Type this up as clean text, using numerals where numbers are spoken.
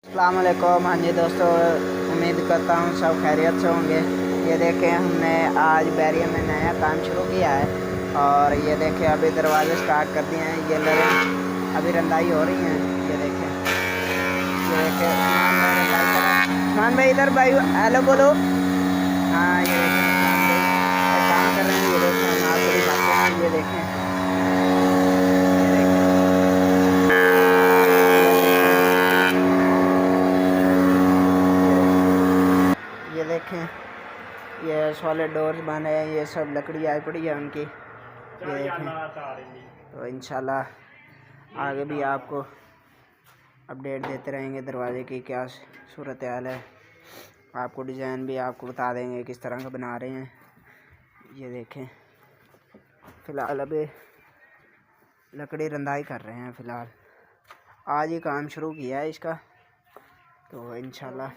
अस्सलाम वालेकुम। हाँ जी दोस्तों, उम्मीद करता हूँ सब खैरियत से होंगे। ये देखें, हमने आज बैरियर में नया काम शुरू किया है और ये देखें अभी दरवाजे स्टार्ट कर दिए हैं। ये लगे अभी रंदाई हो रही है। ये देखें उस्मान भाई इधर भाई हेलो बोलो। हाँ ये देखें उस्मान भाई काम कर रहे हैं। ये देखें हम आपको दिखाते हैं। ये देखें ये देखें ये सॉलिड डोर्स बने हैं। ये सब लकड़ी आई पड़ी है उनकी। ये देखें, तो इंशाल्लाह आगे भी आपको अपडेट देते रहेंगे दरवाजे की क्या सूरत हाल है। आपको डिज़ाइन भी आपको बता देंगे किस तरह का बना रहे हैं। ये देखें फ़िलहाल अभी लकड़ी रंधाई कर रहे हैं। फ़िलहाल आज ही काम शुरू किया है इसका, तो इंशाल्लाह